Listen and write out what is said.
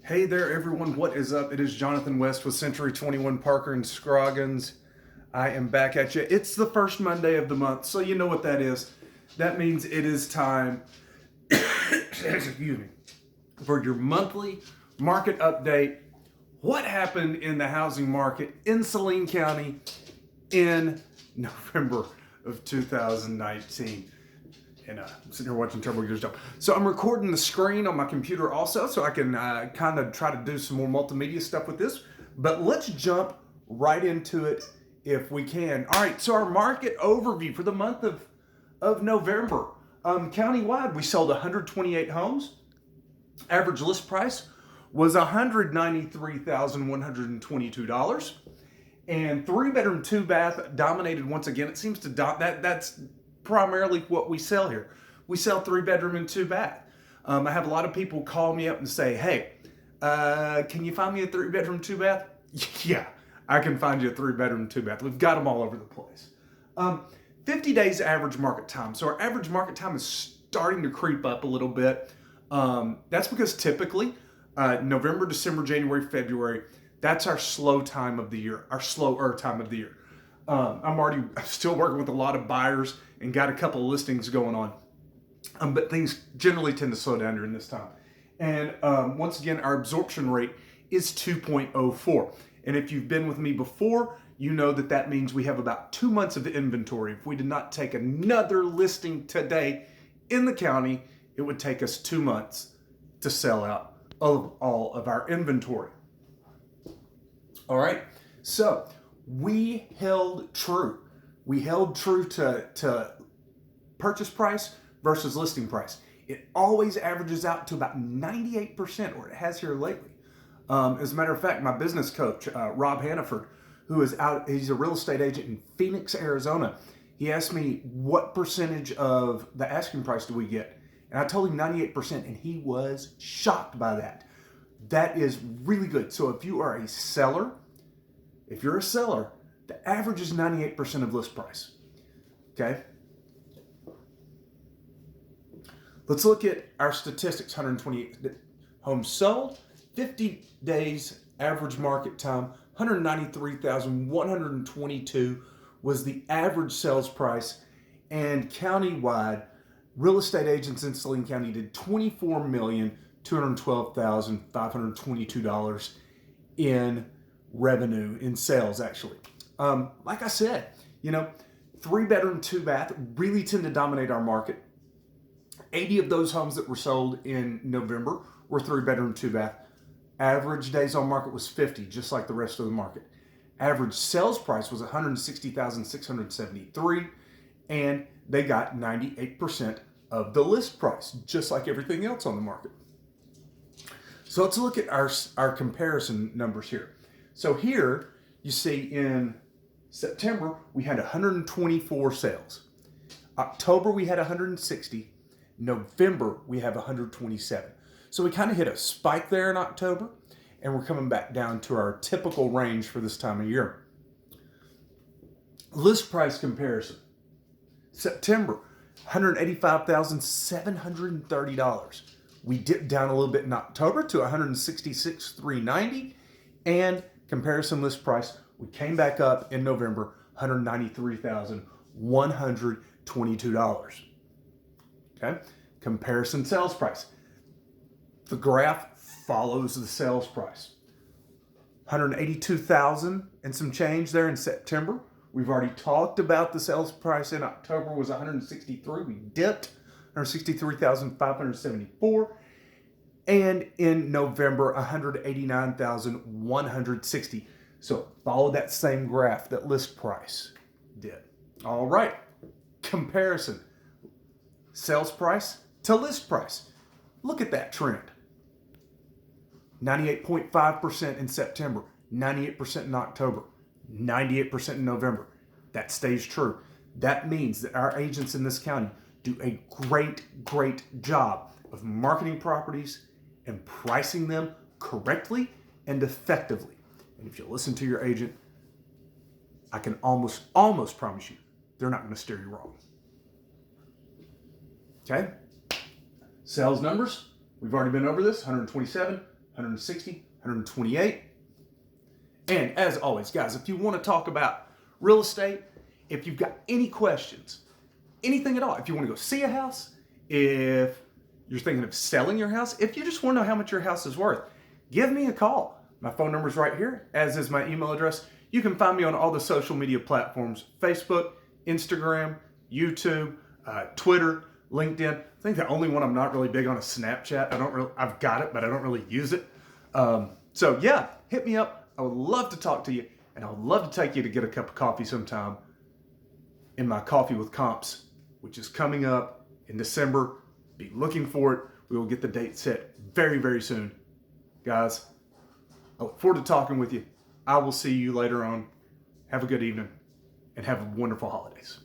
Hey there, everyone. What is up? It is Jonathan West with Century 21 Parker and Scroggins. I am back at you. It's the first Monday of the month, so you know what that is. That means it is time, excuse me, for your monthly market update. What happened in the housing market in Saline County in November of 2019? And I'm sitting here watching Turbo Gears jump. So I'm recording the screen on my computer also, so I can kind of try to do some more multimedia stuff with this. But let's jump right into it if we can. All right, so our market overview for the month of November. Countywide, we sold 128 homes. Average list price was $193,122. And 3-bedroom, 2-bath dominated once again. It seems to that's primarily what we sell here. We sell 3-bedroom and 2-bath. I have a lot of people call me up and say, hey, can you find me a 3-bedroom, 2-bath? Yeah, I can find you a 3-bedroom, 2-bath. We've got them all over the place. 50 days average market time. So our average market time is starting to creep up a little bit. That's because typically November, December, January, February, that's our slow time of the year, our slower time of the year. I'm still working with a lot of buyers and got a couple of listings going on. But things generally tend to slow down during this time. And once again, our absorption rate is 2.04. And if you've been with me before, you know that means we have about 2 months of inventory. If we did not take another listing today in the county, it would take us 2 months to sell out all of our inventory. All right, so we held true. We held true to purchase price versus listing price. It always averages out to about 98%, or it has here lately. As a matter of fact, my business coach, Rob Hannaford, who is he's a real estate agent in Phoenix, Arizona. He asked me what percentage of the asking price do we get? And I told him 98%, and he was shocked by that. That is really good. So if you are a seller, the average is 98% of list price. Okay? Let's look at our statistics. 128 homes sold, 50 days average market time, 193,122 was the average sales price. And countywide, real estate agents in Saline County did $24,212,522 in revenue, in sales, actually. Like I said, 3-bedroom, 2-bath really tend to dominate our market. 80 of those homes that were sold in November were 3-bedroom, 2-bath. Average days on market was 50, just like the rest of the market. Average sales price was $160,673, and they got 98% of the list price, just like everything else on the market. So let's look at our comparison numbers here. So here you see in September we had 124 sales. October we had 160. November we have 127. So we kind of hit a spike there in October, and we're coming back down to our typical range for this time of year. List price comparison. September, $185,730. We dipped down a little bit in October to $166,390, and comparison list price, we came back up in November, $193,122. Okay, comparison sales price. The graph follows the sales price. 182,000 and some change there in September. We've already talked about the sales price in October was 163. We dipped 163,574. And in November, 189,160. So follow that same graph that list price did. All right, comparison. Sales price to list price. Look at that trend. 98.5% in September, 98% in October, 98% in November. That stays true. That means that our agents in this county do a great job of marketing properties and pricing them correctly and effectively. And if you listen to your agent, I can almost promise you they're not going to steer you wrong. Okay? Sales numbers, we've already been over this, 127, 160, 128. And as always, guys, if you want to talk about real estate, if you've got any questions, anything at all, if you want to go see a house, if you're thinking of selling your house, if you just want to know how much your house is worth, give me a call. My phone number is right here, as is my email address. You can find me on all the social media platforms: Facebook, Instagram, YouTube, Twitter, LinkedIn. I think the only one I'm not really big on is Snapchat. I've got it, but I don't really use it. So yeah, hit me up. I would love to talk to you, and I would love to take you to get a cup of coffee sometime in my Coffee with Comps, which is coming up in December. Be looking for it. We will get the date set very, very soon. Guys, I look forward to talking with you. I will see you later on. Have a good evening, and have wonderful holidays.